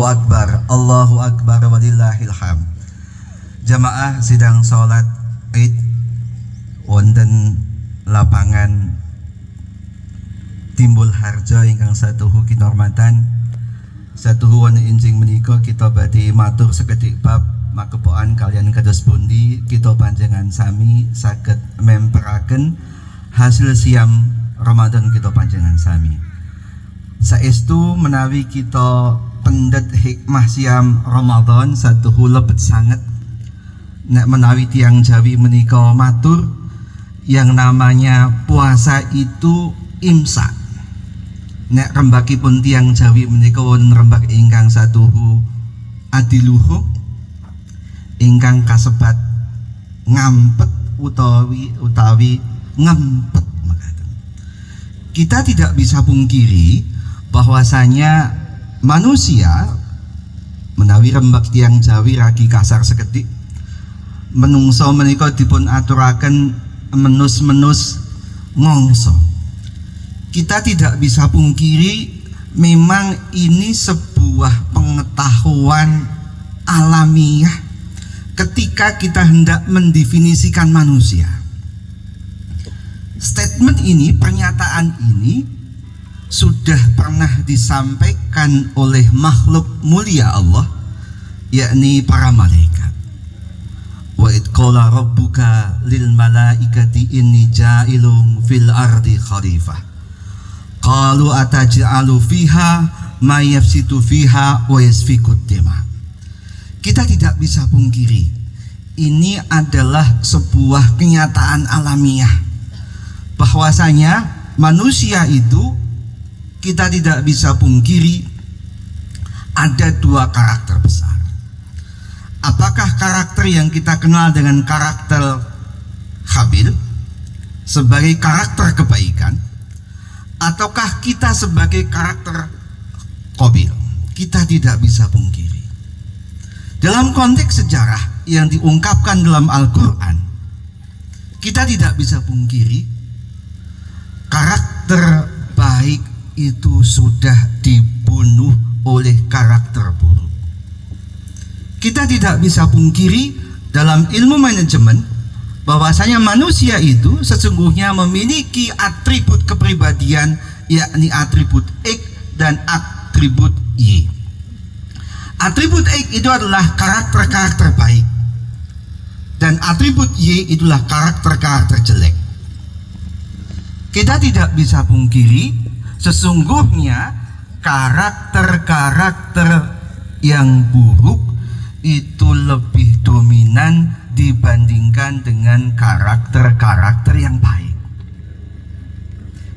Allahu Akbar walillahil hamd. Jamaah sidang salat Id wonten lapangan Timbul Harjo ingkang satuhu kinormatan satuhu wonten injing menika kita badhe matur sekedhik bab makepokan kalian kados pundi kita panjenengan sami saged memperaken hasil siam Ramadan kita panjenengan sami. Saestu menawi kita pendet hikmah siam Ramadan satuhu lebet sangat nek menawi tiang Jawi menika matur yang namanya puasa itu imsak. Nek rembakipun tiang Jawi menika wonten rembak ingkang satuhu adiluhuk ingkang kasebat ngampet utawi ngempet makaten. Kita tidak bisa pungkiri bahwasanya manusia menawi rembak tiang Jawi ragi kasar sekedik menungso menika dipun aturaken menus-menus ngongso. Kita tidak bisa pungkiri memang ini sebuah pengetahuan alamiah ketika kita hendak mendefinisikan manusia. Statement ini, pernyataan ini sudah pernah disampaikan oleh makhluk mulia Allah, yakni para malaikat. Wa id qala rabbuka lil malaikati inni ja'ilun fil ardi khalifah qalu ataj'alu fiha may yafsidu fiha wa yasfiku dima. Kita tidak bisa pungkiri ini adalah sebuah kenyataan alamiah bahwasanya manusia itu kita tidak bisa pungkiri ada dua karakter besar. Apakah karakter yang kita kenal dengan karakter Habil sebagai karakter kebaikan, ataukah kita sebagai karakter Qabil? Kita tidak bisa pungkiri. Dalam konteks sejarah yang diungkapkan dalam Al-Quran, kita tidak bisa pungkiri karakter baik itu sudah dibunuh oleh karakter buruk. Kita tidak bisa pungkiri dalam ilmu manajemen bahwasanya manusia itu sesungguhnya memiliki atribut kepribadian, yakni atribut X dan atribut Y. Atribut X itu adalah karakter-karakter baik dan atribut Y itulah karakter-karakter jelek. Kita tidak bisa pungkiri sesungguhnya karakter-karakter yang buruk itu lebih dominan dibandingkan dengan karakter-karakter yang baik.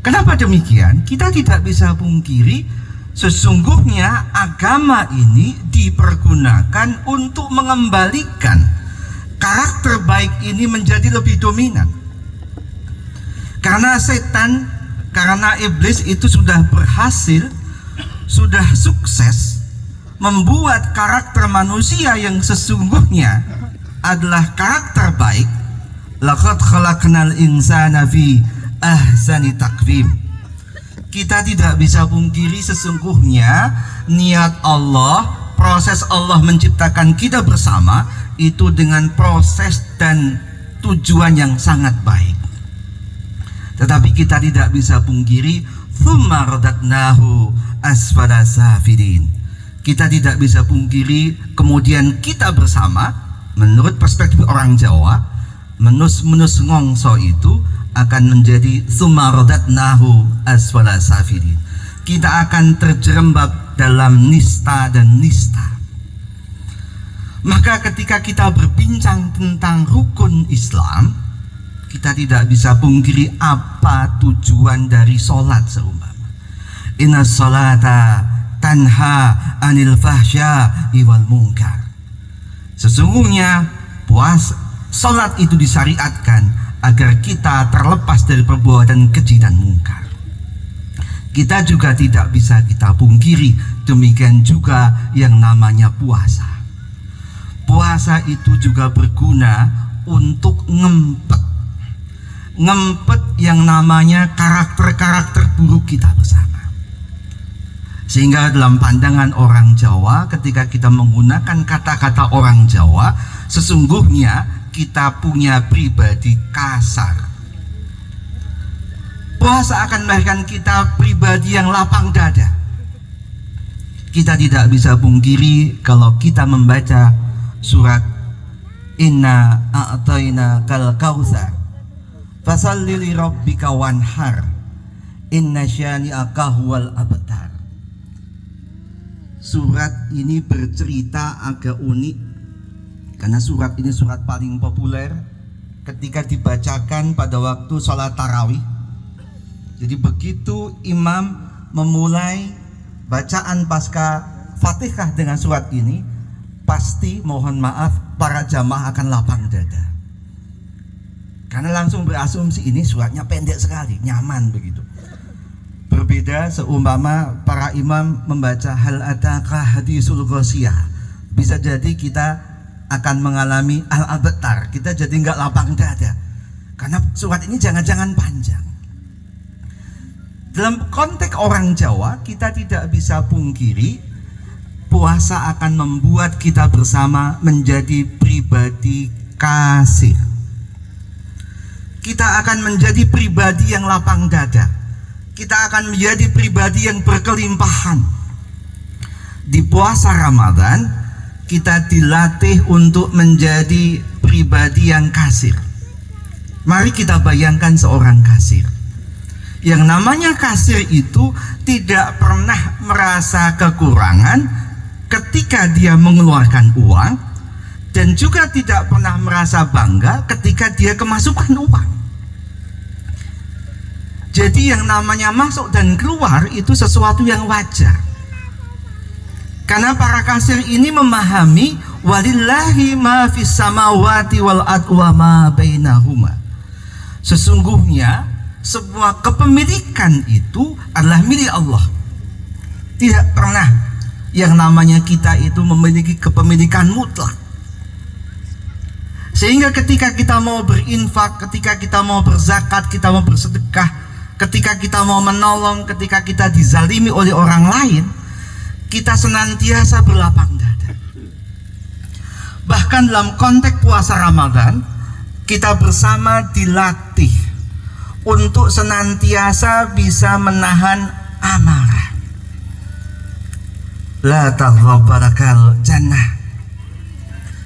Kenapa demikian? Kita tidak bisa pungkiri sesungguhnya agama ini dipergunakan untuk mengembalikan karakter baik ini menjadi lebih dominan. Karena setan, karena iblis itu sudah berhasil, sudah sukses membuat karakter manusia yang sesungguhnya adalah karakter baik. Laqad khalaqnal insana fi ahsani taqwim. Kita tidak bisa pungkiri sesungguhnya niat Allah, proses Allah menciptakan kita bersama itu dengan proses dan tujuan yang sangat baik. Tetapi kita tidak bisa pungkiri thumma radadnahu asfala safilin. Kita tidak bisa pungkiri kemudian kita bersama, menurut perspektif orang Jawa, menus-menus ngongso itu akan menjadi thumma radadnahu asfala safilin. Kita akan terjerembab dalam nista dan nista. Maka ketika kita berbincang tentang rukun Islam, kita tidak bisa pungkiri apa tujuan dari sholat seumpama. Inna sholata tanha anil fahsya'i wal munkar. Sesungguhnya sholat itu disyariatkan agar kita terlepas dari perbuatan keji dan mungkar. Kita juga tidak bisa kita pungkiri demikian juga yang namanya puasa. Puasa itu juga berguna untuk ngempet yang namanya karakter-karakter buruk kita bersama. Sehingga dalam pandangan orang Jawa, ketika kita menggunakan kata-kata orang Jawa, sesungguhnya kita punya pribadi kasar. Puasa akan melahirkan kita pribadi yang lapang dada. Kita tidak bisa pungkiri kalau kita membaca surat Inna a'tayna kal kautsar fasalli li rabbika wanhar inna syani'aka huwal abtar. Surat ini bercerita agak unik karena surat ini surat paling populer ketika dibacakan pada waktu sholat tarawih. Jadi begitu imam memulai bacaan pasca Fatihah dengan surat ini, pasti mohon maaf para jamaah akan lapang dada. Karena langsung berasumsi ini suratnya pendek sekali, nyaman begitu. Berbeda seumpama para imam membaca hal ataka hadisul ghasyiyah, bisa jadi kita akan mengalami al-abtar, kita jadi nggak lapang dada karena surat ini jangan-jangan panjang. Dalam konteks orang Jawa, kita tidak bisa pungkiri puasa akan membuat kita bersama menjadi pribadi kasir. Kita akan menjadi pribadi yang lapang dada. Kita akan menjadi pribadi yang berkelimpahan. Di puasa Ramadan, kita dilatih untuk menjadi pribadi yang kasir. Mari kita bayangkan seorang kasir. Yang namanya kasir itu tidak pernah merasa kekurangan ketika dia mengeluarkan uang, dan juga tidak pernah merasa bangga ketika dia kemasukan uang. Jadi yang namanya masuk dan keluar itu sesuatu yang wajar. Karena para kasir ini memahami walillahi ma fis samawati wal ardi wa ma bainahuma. Sesungguhnya semua kepemilikan itu adalah milik Allah. Tidak pernah yang namanya kita itu memiliki kepemilikan mutlak. Sehingga ketika kita mau berinfak, ketika kita mau berzakat, kita mau bersedekah, ketika kita mau menolong, ketika kita dizalimi oleh orang lain, kita senantiasa berlapang dada. Bahkan dalam konteks puasa Ramadan, kita bersama dilatih untuk senantiasa bisa menahan amarah. La taghdabbarakal jannah.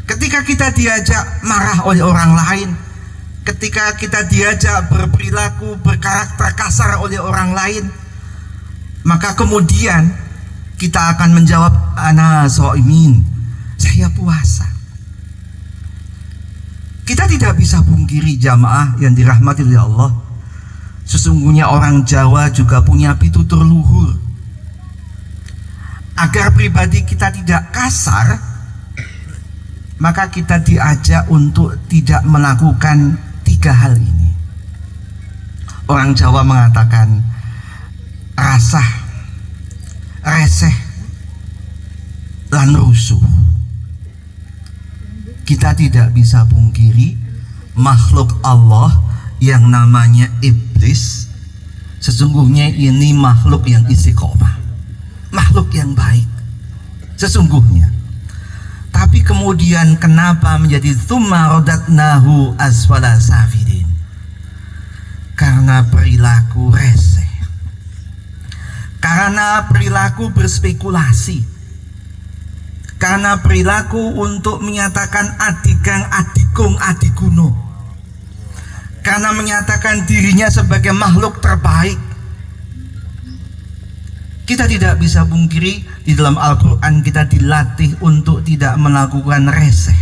Ketika kita diajak marah oleh orang lain, ketika kita diajak berperilaku, berkarakter kasar oleh orang lain, maka kemudian kita akan menjawab ana shaimin, saya puasa. Kita tidak bisa pungkiri jamaah yang dirahmati oleh Allah, sesungguhnya orang Jawa juga punya pitutur luhur. Agar pribadi kita tidak kasar, maka kita diajak untuk tidak melakukan 3 hal ini. Orang Jawa mengatakan rasah, reseh, lan rusuh. Kita tidak bisa pungkiri makhluk Allah yang namanya iblis, sesungguhnya ini makhluk yang istiqomah, makhluk yang baik sesungguhnya. Tapi kemudian kenapa menjadi tsumma radatnahu asfala safilin? Karena perilaku reseh, karena perilaku berspekulasi, karena perilaku untuk menyatakan adigang adigong adiguno, karena menyatakan dirinya sebagai makhluk terbaik. Kita tidak bisa pungkiri di dalam Al-Quran kita dilatih untuk tidak melakukan reseh.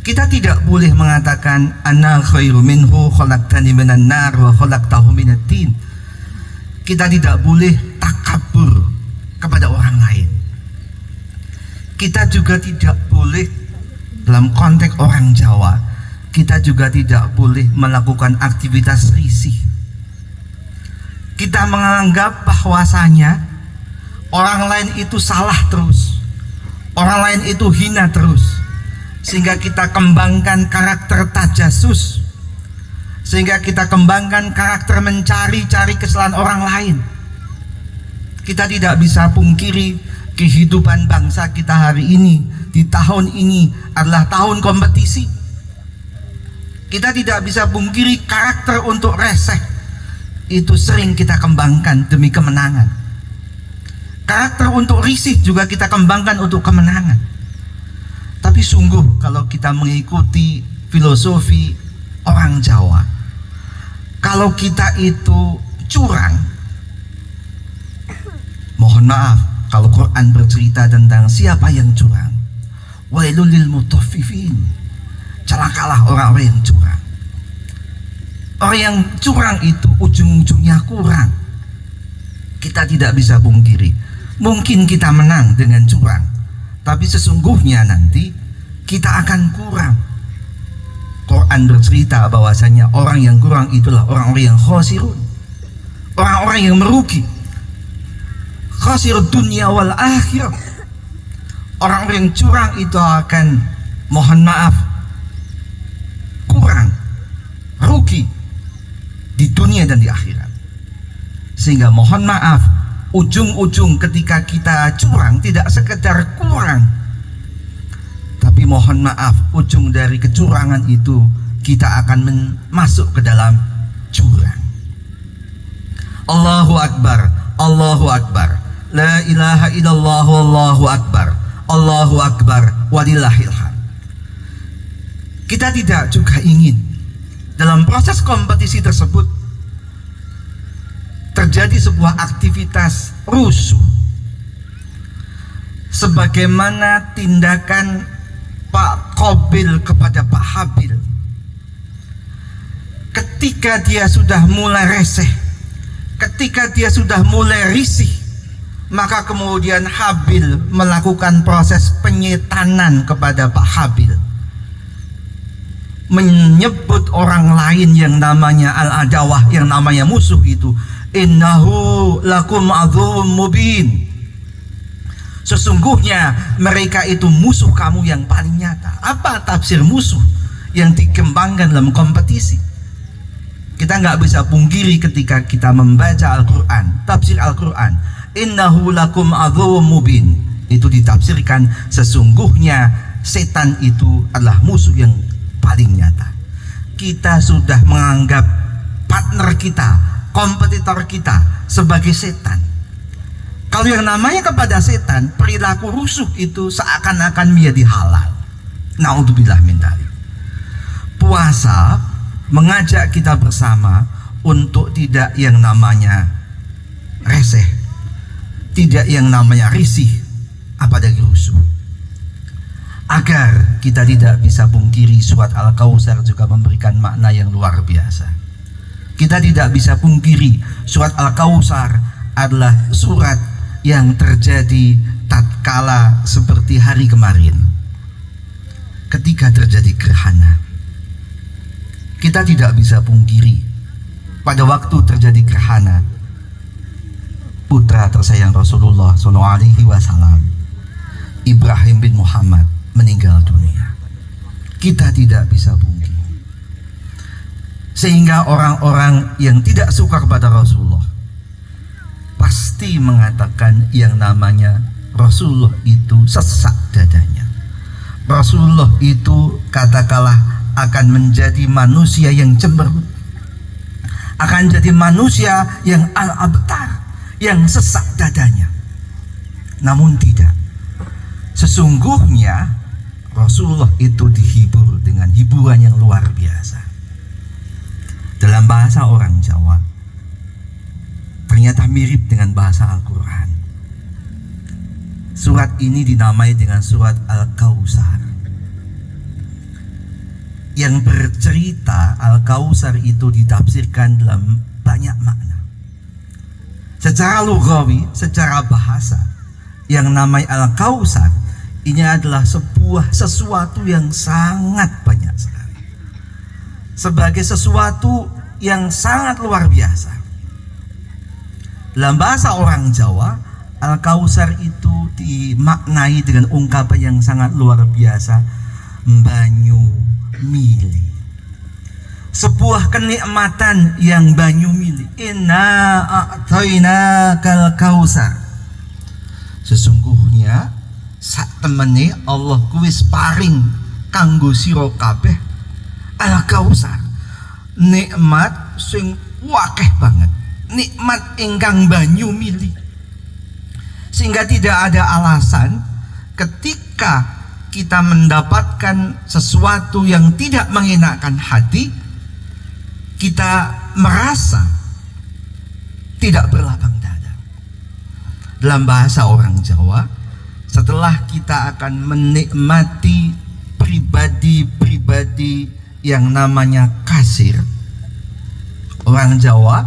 Kita tidak boleh mengatakan ana khairu minhu khalaqtani minan nar wa khalaqtahu minad tin. Kita tidak boleh takabur kepada orang lain. Kita juga tidak boleh dalam konteks orang Jawa, kita juga tidak boleh melakukan aktivitas risih. Kita menganggap bahwasanya orang lain itu salah terus, orang lain itu hina terus, sehingga kita kembangkan karakter tajasus, sehingga kita kembangkan karakter mencari-cari kesalahan orang lain. Kita tidak bisa pungkiri kehidupan bangsa kita hari ini, di tahun ini adalah tahun kompetisi. Kita tidak bisa pungkiri karakter untuk reseh itu sering kita kembangkan demi kemenangan. Karakter untuk risih juga kita kembangkan untuk kemenangan. Tapi sungguh kalau kita mengikuti filosofi orang Jawa, kalau kita itu curang, mohon maaf, kalau Quran bercerita tentang siapa yang curang, wailul lil mutaffifin, celakalah orang-orang yang curang. Orang yang curang itu ujung-ujungnya kurang. Kita tidak bisa pungkiri, mungkin kita menang dengan curang, tapi sesungguhnya nanti kita akan kurang. Quran bercerita bahwasanya orang yang kurang itulah orang-orang yang khosirun, orang-orang yang merugi, khosir dunia wal akhirah. Orang-orang yang curang itu akan, mohon maaf, kurang, rugi di dunia dan di akhirat. Sehingga mohon maaf, ujung-ujung ketika kita curang tidak sekedar kurang, tapi mohon maaf, ujung dari kecurangan itu kita akan masuk ke dalam jurang. Allahu Akbar, Allahu Akbar, la ilaha illallah, Allahu Akbar, Allahu Akbar, walillahil hamd. Kita tidak juga ingin dalam proses kompetisi tersebut terjadi sebuah aktivitas rusuh sebagaimana tindakan Pak Qabil kepada Pak Habil. Ketika dia sudah mulai reseh, ketika dia sudah mulai risih, maka kemudian Habil melakukan proses penyetanan kepada Pak Habil, menyebut orang lain yang namanya al-adawah, yang namanya musuh itu, innahu lakum adzum mubin, sesungguhnya mereka itu musuh kamu yang paling nyata. Apa tafsir musuh yang dikembangkan dalam kompetisi? Kita nggak bisa pungkiri ketika kita membaca Al-Quran, tafsir Al-Quran, innahu lakum adzum mubin, itu ditafsirkan sesungguhnya setan itu adalah musuh yang paling nyata. Kita sudah menganggap partner kita, kompetitor kita sebagai setan. Kalau yang namanya kepada setan, perilaku rusuh itu seakan-akan menjadi halal. Naudzubillah min dzalik. Puasa mengajak kita bersama untuk tidak yang namanya reseh, tidak yang namanya risih, apalagi rusuh. Agar kita tidak bisa pungkiri surat Al-Kautsar juga memberikan makna yang luar biasa. Kita tidak bisa pungkiri surat Al-Kautsar adalah surat yang terjadi tatkala seperti hari kemarin ketika terjadi gerhana. Kita tidak bisa pungkiri pada waktu terjadi gerhana, putra tersayang Rasulullah SAW, Ibrahim bin Muhammad, meninggal dunia. Kita tidak bisa pungkiri. Sehingga orang-orang yang tidak suka kepada Rasulullah pasti mengatakan yang namanya Rasulullah itu sesak dadanya. Rasulullah itu katakanlah akan menjadi manusia yang cemberut, akan jadi manusia yang al-abtar, yang sesak dadanya. Namun tidak, sesungguhnya Rasulullah itu dihibur dengan hiburan yang luar biasa. Dalam bahasa orang Jawa ternyata mirip dengan bahasa Al-Quran. Surat ini dinamai dengan surat Al-Kautsar, yang bercerita Al-Kautsar itu ditafsirkan dalam banyak makna. Secara lughawi, secara bahasa, yang namanya Al-Kautsar ini adalah sesuatu yang sangat banyak sekali, sebagai sesuatu yang sangat luar biasa. Dalam bahasa orang Jawa, Al-Kautsar itu dimaknai dengan ungkapan yang sangat luar biasa, banyu mili. sebuah kenikmatan yang banyu milih. Inna a'tainakal kausar. Sesungguhnya sak temene Allah kuwis paring kanggo sira kabeh al kausar, nikmat sing wakeh banget, nikmat ingkang banyu milih, sehingga tidak ada alasan ketika kita mendapatkan sesuatu yang tidak mengenakan hati kita merasa tidak berlapang dada. Dalam bahasa orang Jawa, setelah kita akan menikmati pribadi-pribadi yang namanya kasir, orang Jawa,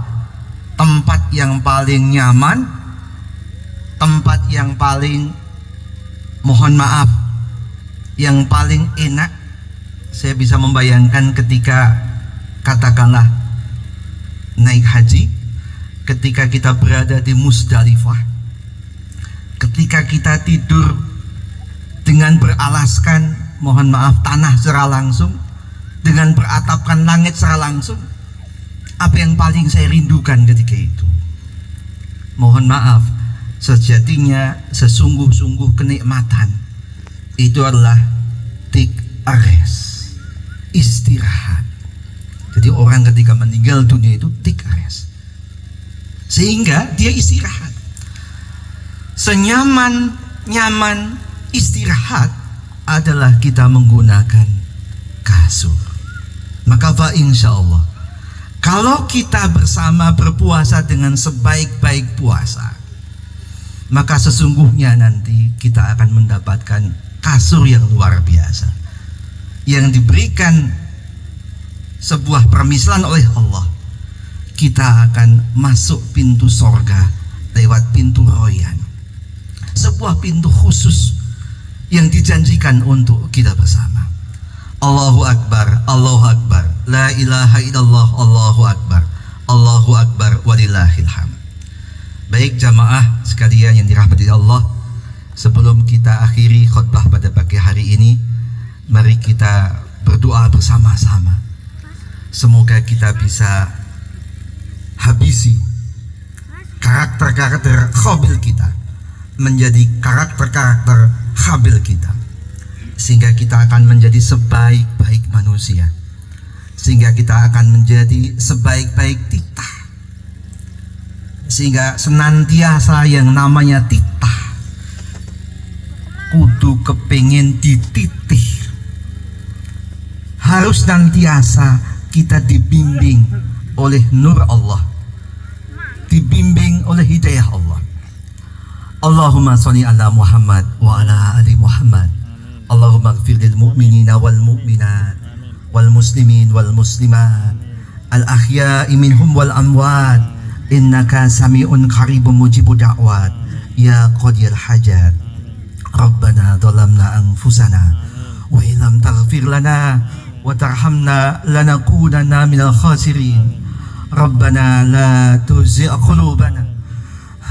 tempat yang paling nyaman, tempat yang paling, mohon maaf, yang paling enak, saya bisa membayangkan ketika katakanlah naik haji, ketika kita berada di Musdalifah, ketika kita tidur dengan beralaskan, mohon maaf, tanah secara langsung, dengan beratapkan langit secara langsung. Apa yang paling saya rindukan ketika itu? Mohon maaf, sejatinya sesungguh-sungguh kenikmatan itu adalah take a rest, istirahat. Jadi orang ketika meninggal dunia itu take a rest, sehingga dia istirahat. Senyaman-nyaman istirahat adalah kita menggunakan kasur. Maka insya Allah, kalau kita bersama berpuasa dengan sebaik-baik puasa, maka sesungguhnya nanti kita akan mendapatkan kasur yang luar biasa, yang diberikan sebuah permisalan oleh Allah. Kita akan masuk pintu sorga lewat pintu royan, sebuah pintu khusus yang dijanjikan untuk kita bersama. Allahu Akbar, Allahu Akbar, la ilaha illallah, Allahu Akbar, Allahu Akbar, walillahil hamd. Baik jamaah sekalian yang dirahmati Allah, sebelum kita akhiri khutbah pada pagi hari ini, mari kita berdoa bersama-sama. Semoga kita bisa habisi karakter-karakter khabil kita menjadi karakter-karakter habil kita, sehingga kita akan menjadi sebaik-baik manusia, sehingga kita akan menjadi sebaik-baik titah, sehingga senantiasa yang namanya titah kudu kepingin dititih, harus senantiasa kita dibimbing oleh nur Allah, dibimbing oleh hidayah Allah. Allahumma sholli ala Muhammad wa ala ali Muhammad. Allahumma ighfir lil mu'minina wal mu'minat wal muslimin wal muslimat al ahya'i minhum wal amwat innaka sami'un qaribun mujibud da'wat ya qadiyal hajat. Rabbana dhalamna anfusana wa illam taghfir lana wa tarhamna lanakunanna minal khasirin. Rabbana la tuzigh qulubana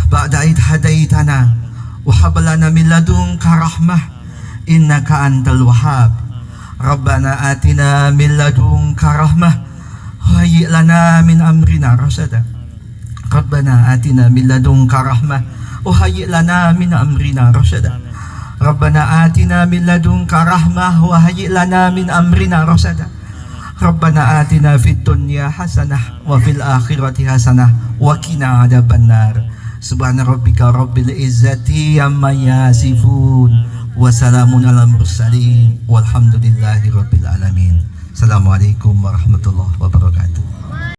ba'da idh hadaitana wa hab lana min ladunka rahmah innaka antal wahhab. Rabbana atina min ladunka rahmah wa hayyi' lana min amrina rasada. Rabbana atina min ladunka rahmah wa hayyi' lana min amrina rasada. Rabbana atina min ladunka rahmah wa hayyi' lana min amrina rasada. Rabbana atina fid dunya hasanah wa fil akhirati hasanah wa qina adzabannar. Subhana rabbika rabbil izzati amma yasifun wa salamun alal mursalin walhamdulillahi rabbil alamin. Assalamualaikum warahmatullahi wabarakatuh.